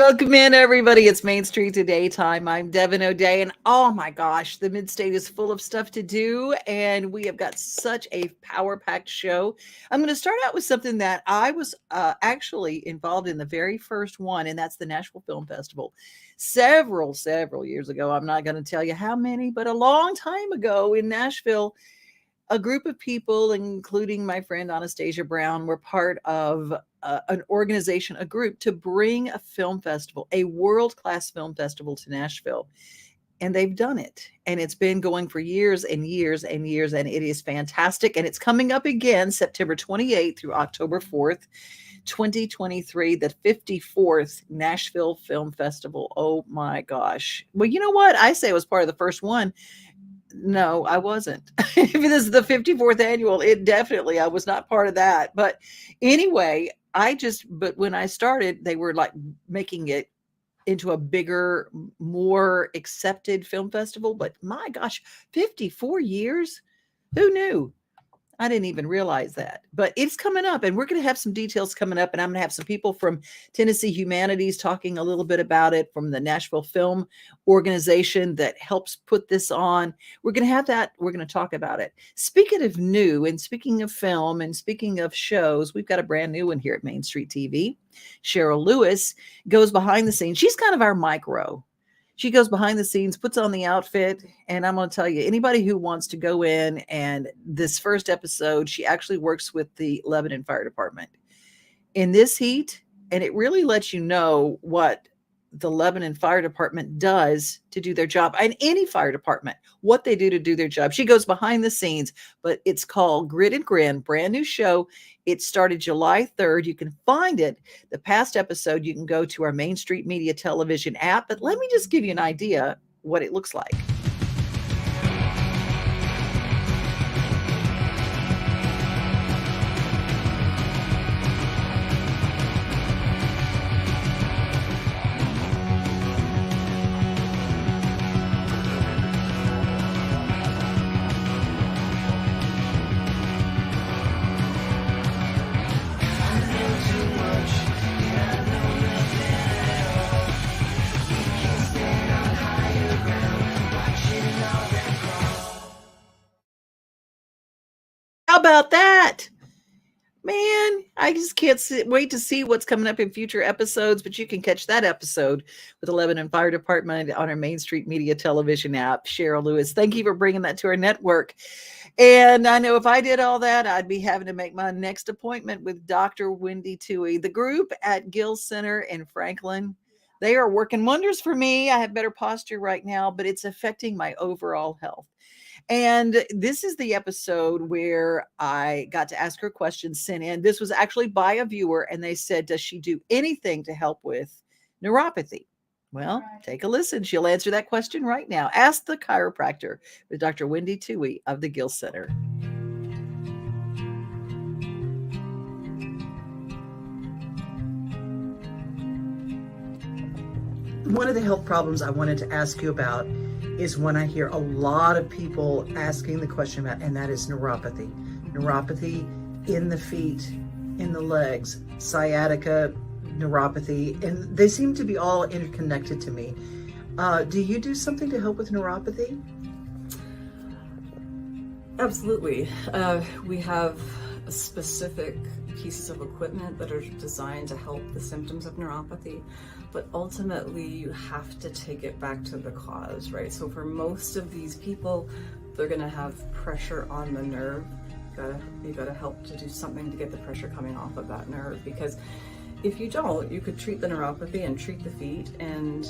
Welcome in, everybody. It's Main Street Today time. I'm Devin O'Day, and oh my gosh, the Mid-State is full of stuff to do, and we have got such a power-packed show. I'm going to start out with something that I was actually involved in the very first one, and that's the Nashville Film Festival. Several years ago, I'm not going to tell you how many, but a long time ago in Nashville, a group of people, including my friend Anastasia Brown, were part of an organization, a group to bring a film festival, a world-class film festival to Nashville. And they've done it. And it's been going for years and years and years. And it is fantastic. And it's coming up again, September 28th through October 4th, 2023, the 54th Nashville Film Festival. Oh my gosh. Well, you know what? I say it was part of the first one. No, I wasn't. If this is the 54th annual, I was not part of that. But anyway, but when I started, they were like making it into a bigger, more accepted film festival. But my gosh, 54 years? Who knew? I didn't even realize that, but it's coming up, and we're going to have some details coming up, and I'm going to have some people from Tennessee Humanities talking a little bit about it, from the Nashville Film Organization that helps put this on. We're going to have that. We're going to talk about it. Speaking of new, and speaking of film, and speaking of shows, we've got a brand new one here at Main Street TV. Cheryl Lewis goes behind the scenes. She's kind of our micro. She goes behind the scenes, puts on the outfit, and I'm going to tell you, anybody who wants to go in, and this first episode, she actually works with the Lebanon Fire Department in this heat, and it really lets you know what the Lebanon Fire Department does to do their job, and any fire department, what they do to do their job. She goes behind the scenes, but it's called Grit and Grin, brand new show. It started July 3rd. You can find it. The past episode, you can go to our Main Street Media Television app, but let me just give you an idea what it looks like. How about that? Man, I just can't wait to see what's coming up in future episodes, but you can catch that episode with the Lebanon Fire Department on our Main Street Media Television app. Cheryl Lewis, thank you for bringing that to our network. And I know if I did all that, I'd be having to make my next appointment with Dr. Wendy Toohey. The group at Gill Center in Franklin, they are working wonders for me. I have better posture right now, but it's affecting my overall health. And this is the episode where I got to ask her questions sent in. This was actually by a viewer, and they said, does she do anything to help with neuropathy? Well, take a listen. She'll answer that question right now. Ask the chiropractor with Dr. Wendy Toohey of the Gill Center. One of the health problems I wanted to ask you about is one I hear a lot of people asking the question about, and that is neuropathy. Neuropathy in the feet, in the legs, sciatica, neuropathy, and they seem to be all interconnected to me. Do you do something to help with neuropathy? Absolutely. We have specific pieces of equipment that are designed to help the symptoms of neuropathy, but ultimately you have to take it back to the cause, right? So for most of these people, they're going to have pressure on the nerve. You got to help to do something to get the pressure coming off of that nerve, because if you don't, you could treat the neuropathy and treat the feet, and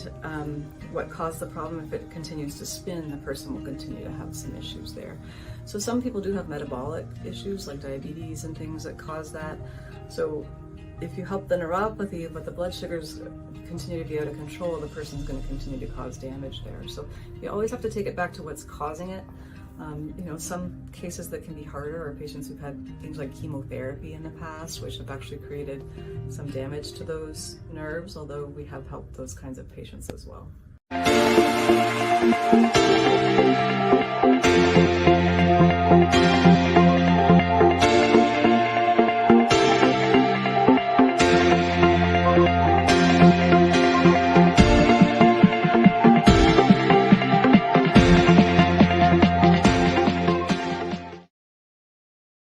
what caused the problem, if it continues to spin, the person will continue to have some issues there. So some people do have metabolic issues like diabetes and things that cause that. So if you help the neuropathy, but the blood sugars continue to be out of control, the person's going to continue to cause damage there. So you always have to take it back to what's causing it. Some cases that can be harder are patients who've had things like chemotherapy in the past, which have actually created some damage to those nerves, although we have helped those kinds of patients as well.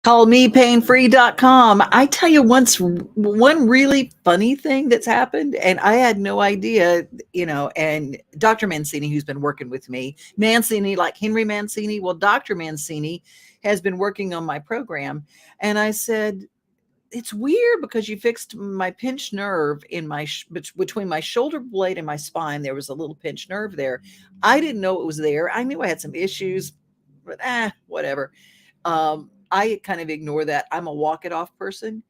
Call me painfree.com. I tell you once one really funny thing that's happened, and I had no idea, and Dr. Mancini, who's been working with me, Mancini, like Henry Mancini, well, Dr. Mancini has been working on my program. And I said, it's weird because you fixed my pinched nerve in between my shoulder blade and my spine. There was a little pinched nerve there. I didn't know it was there. I knew I had some issues, but whatever. I kind of ignore that. I'm a walk it off person,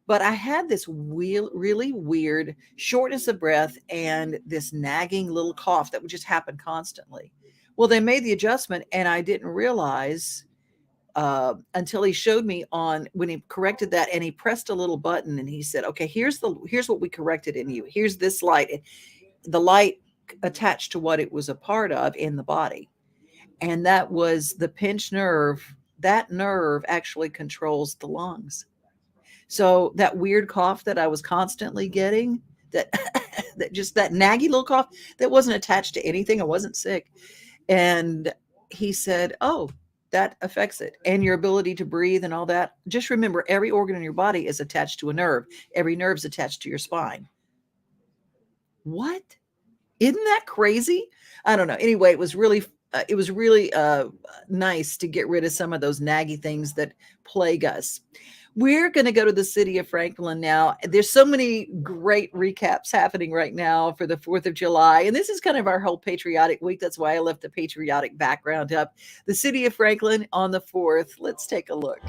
but I had this really weird shortness of breath and this nagging little cough that would just happen constantly. Well, they made the adjustment, and I didn't realize until he showed me on when he corrected that, and he pressed a little button and he said, okay, here's what we corrected in you. Here's this light, the light attached to what it was a part of in the body. And that was the pinched nerve. That nerve actually controls the lungs. So that weird cough that I was constantly getting, that that naggy little cough that wasn't attached to anything. I wasn't sick. And he said, oh, that affects it and your ability to breathe and all that. Just remember, every organ in your body is attached to a nerve. Every nerve is attached to your spine. What? Isn't that crazy? I don't know. Anyway, it was really nice to get rid of some of those naggy things that plague us. We're going to go to the city of Franklin now. There's so many great recaps happening right now for the 4th of July. And this is kind of our whole patriotic week. That's why I left the patriotic background up. The city of Franklin on the 4th. Let's take a look.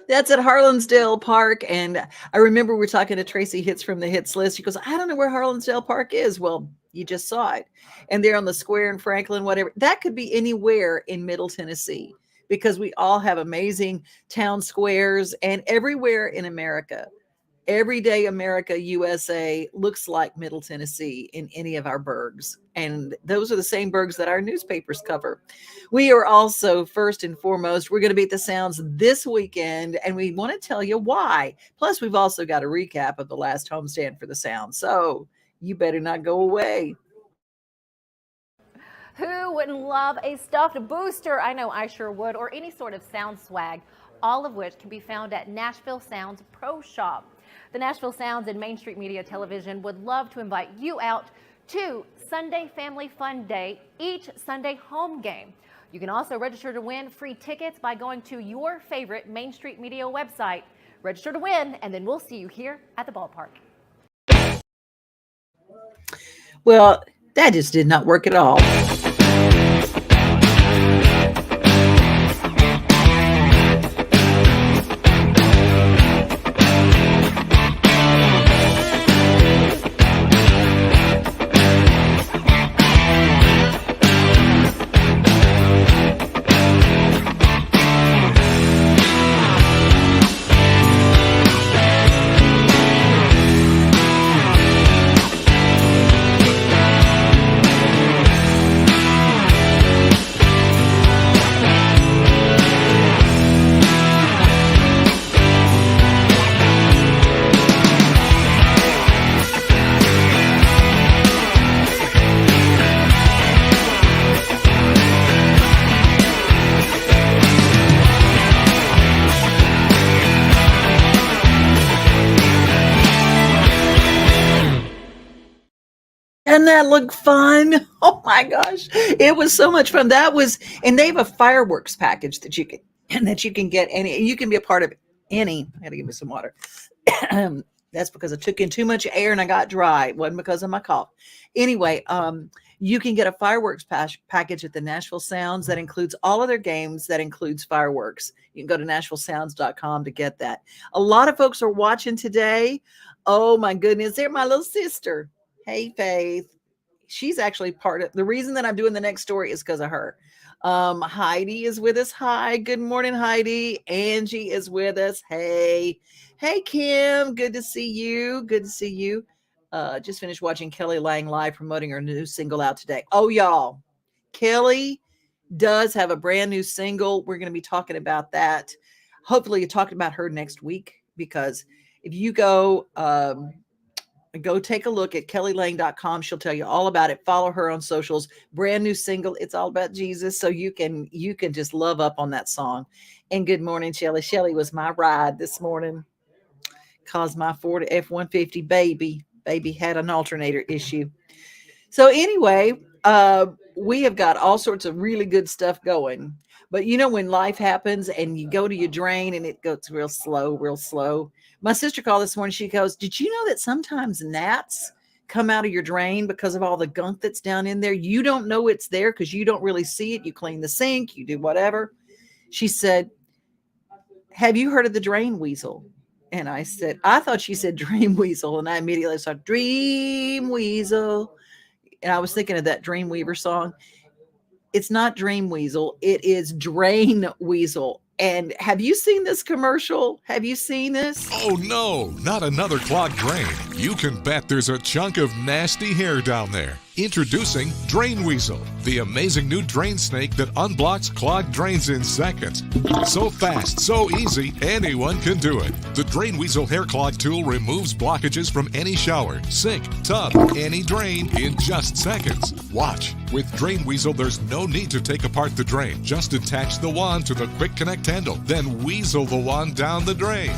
That's at Harlansdale Park. And I remember we were talking to Tracy Hitz from the Hits List. She goes, I don't know where Harlansdale Park is. Well, you just saw it. And they're on the square in Franklin, whatever. That could be anywhere in Middle Tennessee because we all have amazing town squares and everywhere in America. Everyday America, USA looks like Middle Tennessee in any of our burgs. And those are the same burgs that our newspapers cover. We are also, first and foremost, we're going to be at the Sounds this weekend, and we want to tell you why. Plus, we've also got a recap of the last homestand for the Sounds. So you better not go away. Who wouldn't love a stuffed booster? I know I sure would, or any sort of sound swag, all of which can be found at Nashville Sounds Pro Shop. The Nashville Sounds and Main Street Media Television would love to invite you out to Sunday Family Fun Day, each Sunday home game. You can also register to win free tickets by going to your favorite Main Street Media website. Register to win, and then we'll see you here at the ballpark. Well, that just did not work at all. And that looked fun. Oh my gosh. It was so much fun. And they have a fireworks package that you can and that you can get any, you can be a part of any. I gotta give me some water. That's because I took in too much air and I got dry. It wasn't because of my cough. Anyway, you can get a fireworks package at the Nashville Sounds that includes all of their games, that includes fireworks. You can go to nashvillesounds.com to get that. A lot of folks are watching today. Oh my goodness, they're my little sister. Hey, Faith. She's actually part of the reason that I'm doing the next story is because of her. Heidi is with us. Hi, good morning, Heidi. Angie is with us. Hey, hey, Kim. Good to see you. Good to see you. Just finished watching Kelly Lang live promoting her new single out today. Oh, y'all, Kelly does have a brand new single. We're going to be talking about that. Hopefully, talking about her next week, because if you go take a look at kellylang.com. She'll tell you all about it. Follow her on socials. Brand new single. It's all about Jesus. So you can just love up on that song. And good morning, Shelly. Shelly was my ride this morning. Caused my Ford F-150 baby had an alternator issue. So anyway, we have got all sorts of really good stuff going. But you know, when life happens and you go to your drain and it goes real slow, real slow. My sister called this morning. She goes, did you know that sometimes gnats come out of your drain because of all the gunk that's down in there? You don't know it's there because you don't really see it. You clean the sink, you do whatever. She said, have you heard of the Drain Weasel? And I said, I thought she said Dream Weasel. And I immediately saw Dream Weasel. And I was thinking of that Dreamweaver song. It's not Dream Weasel. It is Drain Weasel. And have you seen this commercial? Have you seen this? Oh no, not another clogged drain. You can bet there's a chunk of nasty hair down there. Introducing Drain Weasel, the amazing new drain snake that unblocks clogged drains in seconds. So fast, so easy, anyone can do it. The Drain Weasel hair clog tool removes blockages from any shower, sink, tub, any drain in just seconds. Watch. With Drain Weasel, there's no need to take apart the drain. Just attach the wand to the quick connect handle, then weasel the wand down the drain.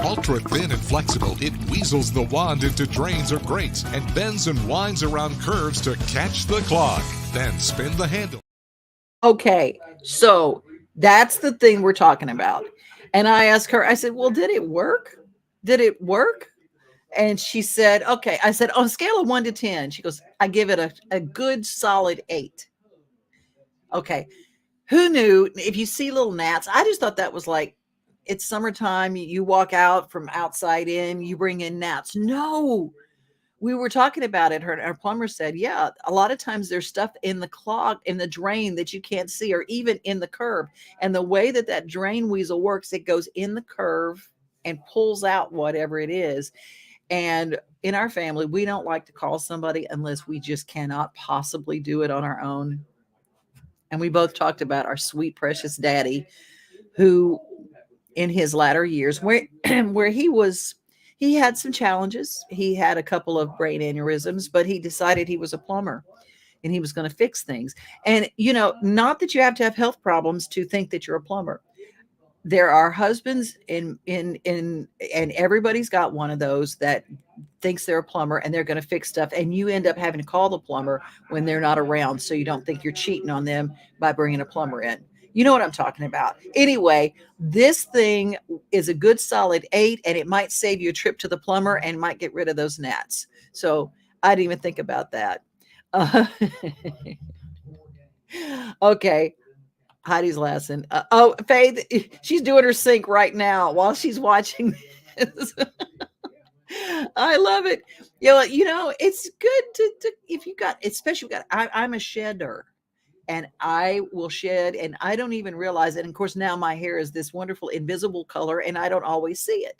Ultra thin and flexible, it weasels the wand into drains or grates and bends and winds around curves to catch the clog. Then spin the handle. Okay, so that's the thing we're talking about. And I asked her, I said, well, did it work? Did it work? And she said, okay. I said, on a scale of 1 to 10, she goes, I give it a good solid 8. Okay. Who knew? If you see little gnats, I just thought that was like, it's summertime. You walk out from outside in, you bring in gnats. No, we were talking about it. Our plumber said, yeah, a lot of times there's stuff in the clog, in the drain that you can't see, or even in the curb. And the way that Drain Weasel works, it goes in the curve and pulls out whatever it is. And in our family, we don't like to call somebody unless we just cannot possibly do it on our own. And we both talked about our sweet, precious daddy, who in his latter years, where he had some challenges. He had a couple of brain aneurysms, but he decided he was a plumber and he was going to fix things. And, you know, not that you have to have health problems to think that you're a plumber. There are husbands and everybody's got one of those that thinks they're a plumber and they're going to fix stuff. And you end up having to call the plumber when they're not around. So you don't think you're cheating on them by bringing a plumber in. You know what I'm talking about. Anyway, this thing is a good solid 8, and it might save you a trip to the plumber and might get rid of those gnats. So I didn't even think about that. Okay. Heidi's laughing. Faith, she's doing her sync right now while she's watching this. I love it. You know, it's good to if you got, especially I'm a shedder. And I will shed, and I don't even realize it. And of course, now my hair is this wonderful invisible color, and I don't always see it.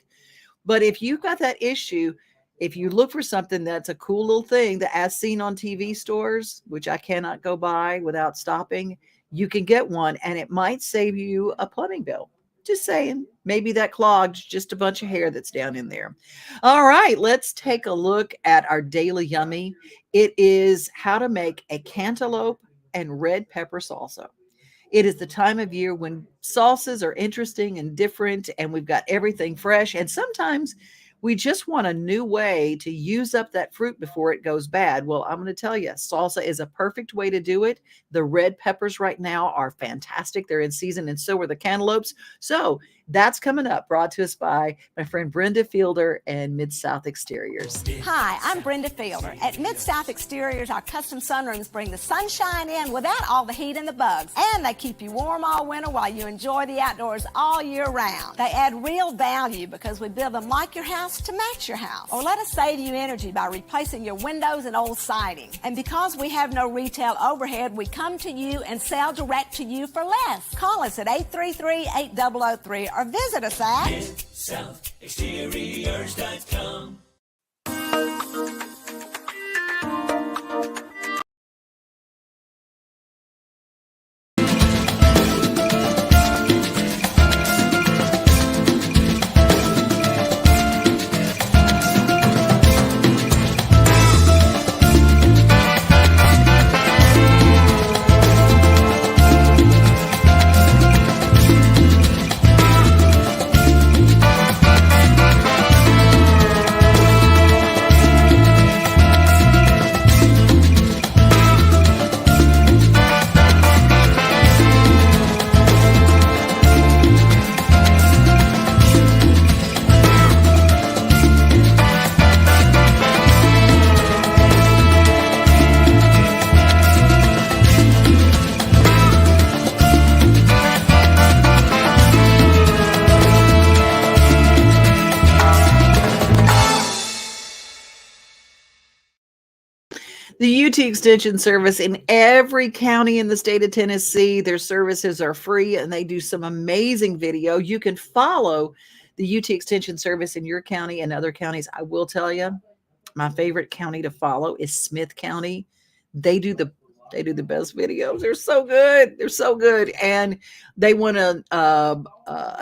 But if you've got that issue, if you look for something that's a cool little thing that as seen on TV stores, which I cannot go by without stopping, you can get one, and it might save you a plumbing bill. Just saying, maybe that clogged just a bunch of hair that's down in there. All right, let's take a look at our daily yummy. It is how to make a cantaloupe and red pepper salsa. It is the time of year when salsas are interesting and different, and we've got everything fresh. And sometimes We just want a new way to use up that fruit before it goes bad. Well, I'm going to tell you, salsa is a perfect way to do it. The red peppers right now are fantastic. They're in season, and so are the cantaloupes. So that's coming up, brought to us by my friend Brenda Fielder and Mid-South Exteriors. Hi, I'm Brenda Fielder. At Mid-South Exteriors, our custom sunrooms bring the sunshine in without all the heat and the bugs. And they keep you warm all winter while you enjoy the outdoors all year round. They add real value because we build them like your house to match your house. Or let us save you energy by replacing your windows and old siding. And because we have no retail overhead, we come to you and sell direct to you for less. Call us at 833-8003 or visit us at MidSouthExteriors.com. The UT Extension Service in every county in the state of Tennessee, their services are free and they do some amazing video. You can follow the UT Extension Service in your county and other counties. I will tell you, my favorite county to follow is Smith County. They do the best videos. They're so good. They're so good. And they won a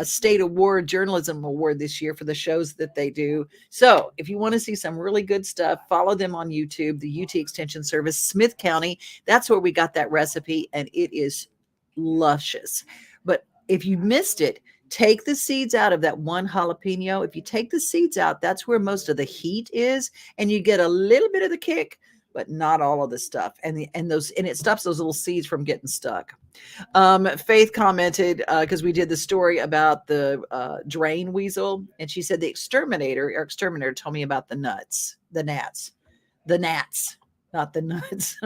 state award, journalism award this year for the shows that they do. So if you want to see some really good stuff, follow them on YouTube, the UT Extension Service, Smith County. That's where we got that recipe, and it is luscious. But if you missed it, take the seeds out of that one jalapeno. If you take the seeds out, that's where most of the heat is, and you get a little bit of the kick, but not all of the stuff. And it stops those little seeds from getting stuck. Faith commented, because we did the story about the Drain Weasel, and she said the exterminator told me about the gnats, not the nuts.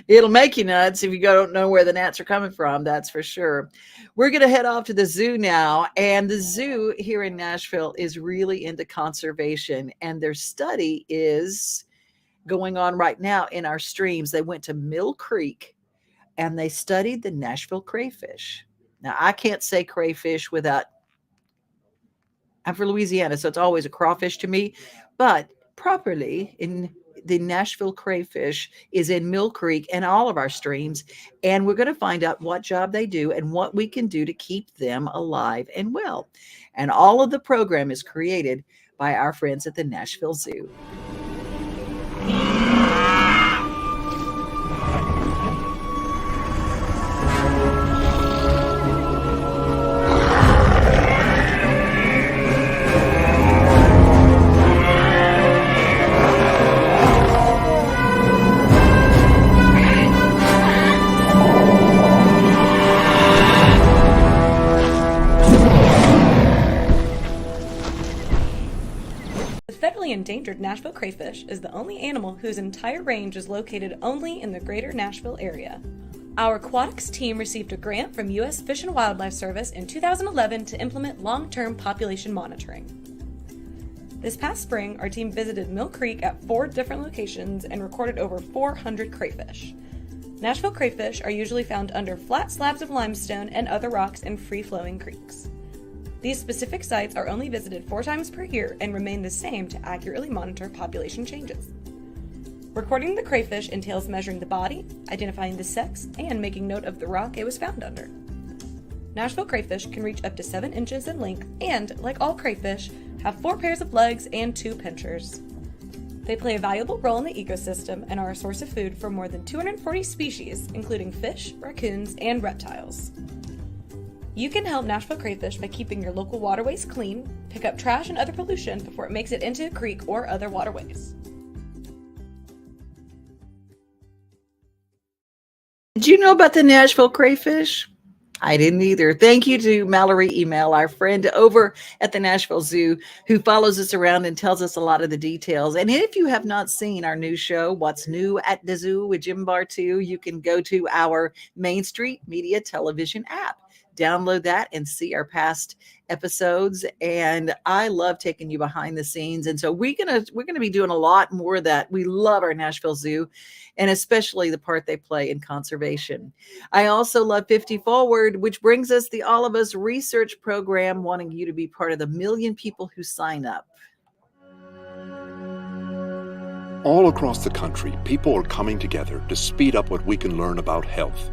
It'll make you nuts if you don't know where the gnats are coming from. That's for sure. We're going to head off to the zoo now. And the zoo here in Nashville is really into conservation. And their study is going on right now in our streams. They went to Mill Creek and they studied the Nashville crayfish. Now, I can't say crayfish without, I'm from Louisiana, so it's always a crawfish to me. But properly, in the Nashville crayfish is in Mill Creek and all of our streams. And we're going to find out what job they do and what we can do to keep them alive and well. And all of the program is created by our friends at the Nashville Zoo. Endangered Nashville crayfish is the only animal whose entire range is located only in the greater Nashville area. Our aquatics team received a grant from U.S. Fish and Wildlife Service in 2011 to implement long-term population monitoring. This past spring, our team visited Mill Creek at 4 different locations and recorded over 400 crayfish. Nashville crayfish are usually found under flat slabs of limestone and other rocks in free-flowing creeks. These specific sites are only visited 4 times per year and remain the same to accurately monitor population changes. Recording the crayfish entails measuring the body, identifying the sex, and making note of the rock it was found under. Nashville crayfish can reach up to 7 inches in length and, like all crayfish, have 4 pairs of legs and 2 pinchers. They play a valuable role in the ecosystem and are a source of food for more than 240 species, including fish, raccoons, and reptiles. You can help Nashville Crayfish by keeping your local waterways clean, pick up trash and other pollution before it makes it into a creek or other waterways. Did you know about the Nashville crayfish? I didn't either. Thank you to Mallory Email, our friend over at the Nashville Zoo, who follows us around and tells us a lot of the details. And if you have not seen our new show, What's New at the Zoo with Jim Bartu, you can go to our Main Street Media Television app. Download that and see our past episodes. And I love taking you behind the scenes. And so we're gonna be doing a lot more of that. We love our Nashville Zoo, and especially the part they play in conservation. I also love 50 Forward, which brings us the All of Us research program, wanting you to be part of the 1 million people who sign up. All across the country, people are coming together to speed up what we can learn about health.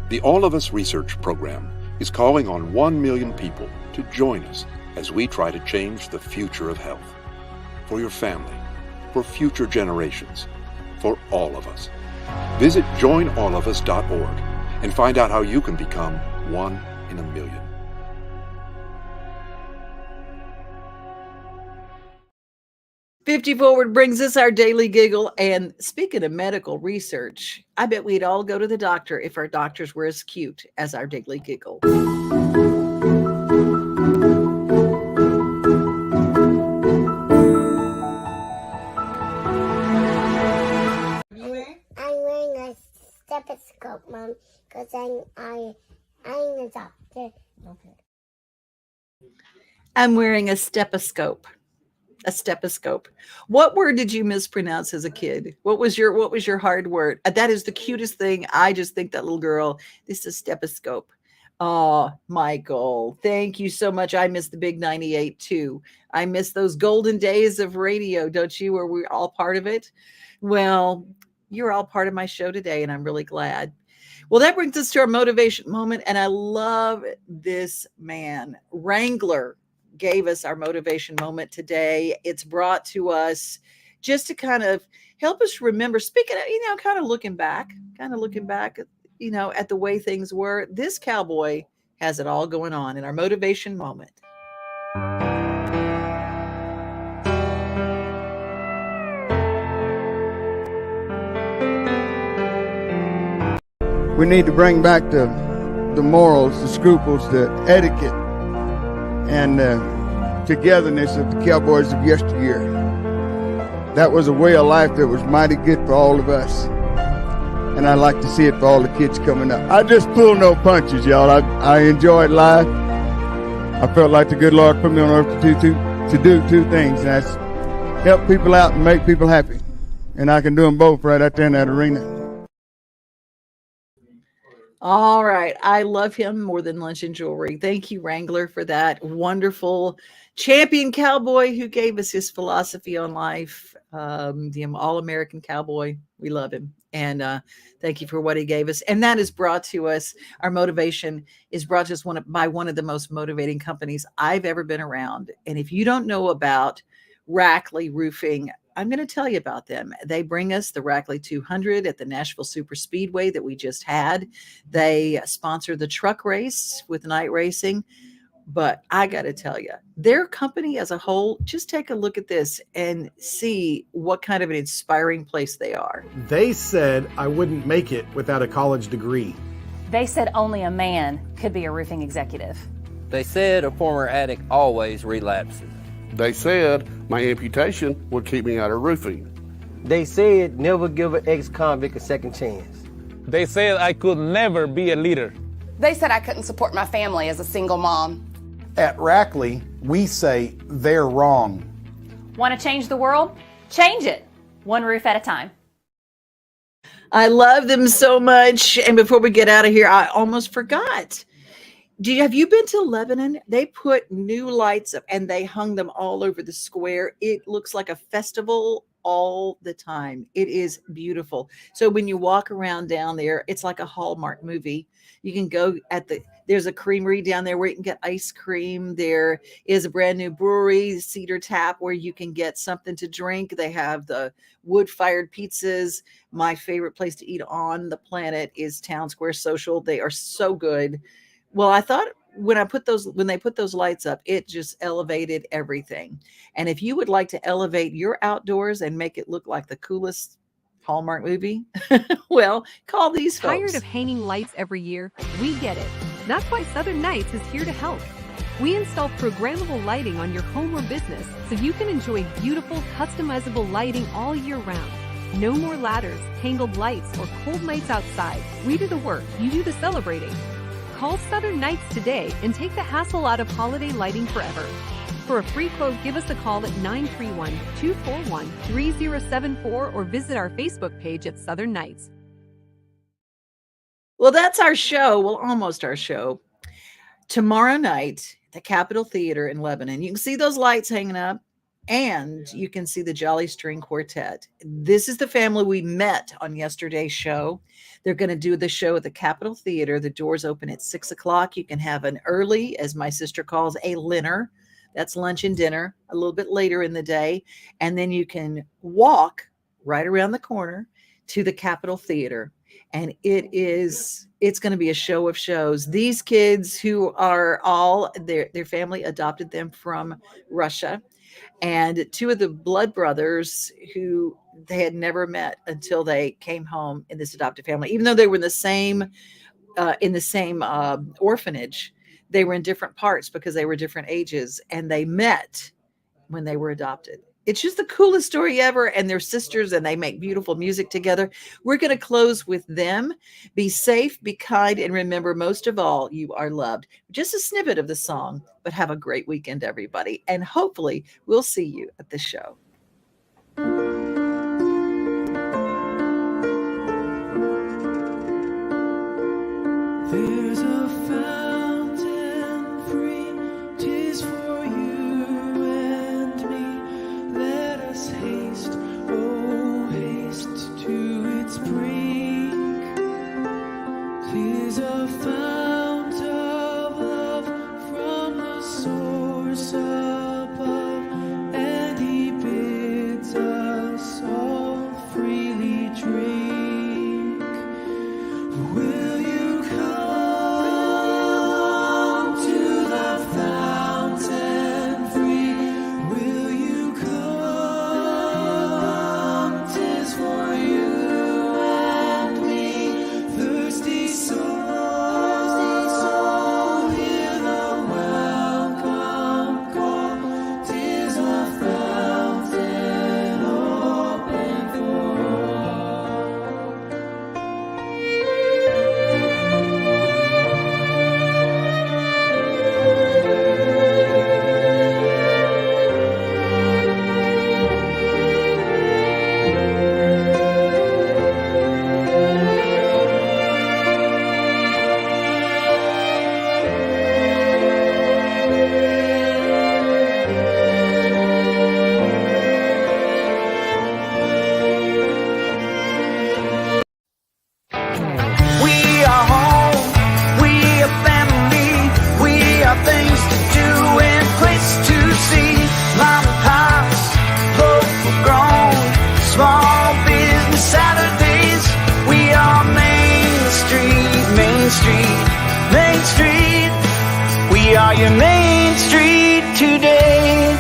The All of Us research program is calling on 1 million people to join us as we try to change the future of health. For your family, for future generations, for all of us. Visit joinallofus.org and find out how you can become 1 in a million. "50 Forward" brings us our daily giggle. And speaking of medical research, I bet we'd all go to the doctor if our doctors were as cute as our daily giggle. I'm wearing a stethoscope, Mom, because I'm a doctor. Okay. I'm wearing a stethoscope. A stethoscope. What word did you mispronounce as a kid? What was your hard word? That is the cutest thing. I just think that little girl, this is stethoscope. Oh, Michael, thank you so much. I miss the big 98 too. I miss those golden days of radio, don't you? Where we're all part of it. Well, you're all part of my show today, and I'm really glad. Well, that brings us to our motivation moment, and I love this man. Wrangler gave us our motivation moment today. It's brought to us just to kind of help us remember, speaking of, kind of looking back, at the way things were. This cowboy has it all going on in our motivation moment. We need to bring back the morals, the scruples, the etiquette, and togetherness of the cowboys of yesteryear. That was a way of life that was mighty good for all of us. And I'd like to see it for all the kids coming up. I just pull no punches, y'all. I enjoyed life. I felt like the good Lord put me on earth to do two things. And that's help people out and make people happy. And I can do them both right out there in that arena. All right. I love him more than lunch and jewelry. Thank you, Wrangler, for that wonderful champion cowboy who gave us his philosophy on life. The all-American cowboy. We love him. And thank you for what he gave us. And that is brought to us. Our motivation is brought to us by one of the most motivating companies I've ever been around. And if you don't know about Rackley Roofing, I'm going to tell you about them. They bring us the Rackley 200 at the Nashville Super Speedway that we just had. They sponsor the truck race with night racing. But I got to tell you, their company as a whole, just take a look at this and see what kind of an inspiring place they are. They said I wouldn't make it without a college degree. They said only a man could be a roofing executive. They said a former addict always relapses. They said my amputation would keep me out of roofing. They said never give an ex-convict a second chance. They said I could never be a leader. They said I couldn't support my family as a single mom. At Rackley, we say they're wrong. Want to change the world? Change it. One roof at a time. I love them so much. And before we get out of here, I almost forgot. Have you been to Lebanon? They put new lights up and they hung them all over the square. It looks like a festival all the time. It is beautiful. So when you walk around down there, it's like a Hallmark movie. You can go there's a creamery down there where you can get ice cream. There is a brand new brewery, Cedar Tap, where you can get something to drink. They have the wood-fired pizzas. My favorite place to eat on the planet is Town Square Social. They are so good. Well, I thought when they put those lights up, it just elevated everything. And if you would like to elevate your outdoors and make it look like the coolest Hallmark movie, well, call these folks. Tired of hanging lights every year? We get it. That's why Southern Nights is here to help. We install programmable lighting on your home or business so you can enjoy beautiful, customizable lighting all year round. No more ladders, tangled lights, or cold nights outside. We do the work, you do the celebrating. Call Southern Nights today and take the hassle out of holiday lighting forever. For a free quote, give us a call at 931-241-3074 or visit our Facebook page at Southern Nights. Well, that's our show. Well, almost our show. Tomorrow night, the Capitol Theater in Lebanon. You can see those lights hanging up, and you can see the Jolly String Quartet. This is the family we met on yesterday's show. They're going to do the show at the Capitol Theater. The doors open at 6 o'clock. You can have an early, as my sister calls, a dinner. That's lunch and dinner a little bit later in the day. And then you can walk right around the corner to the Capitol Theater. And it's going to be a show of shows. These kids who are all, their family adopted them from Russia. And two of the blood brothers who they had never met until they came home in this adopted family, even though they were in the same orphanage, they were in different parts because they were different ages, and they met when they were adopted. It's just the coolest story ever. And they're sisters, and they make beautiful music together. We're going to close with them. Be safe, be kind, and remember, most of all, you are loved. Just a snippet of the song, but have a great weekend, everybody. And hopefully we'll see you at the show. There's a fountain free, 'tis for you and me. Let us haste, oh haste to its brink. 'Tis a fount of love from the source above, and he bids us all freely drink. Will you come to the fountain free? Will you come? 'Tis for you and me. Thirsty soul, hear the welcome call. 'Tis a fountain open for We are home, we are family, we are things to do and place to see. Mom and pops, local grown, small business Saturdays. We are Main Street, Main Street, Main Street. We are your Main Street today.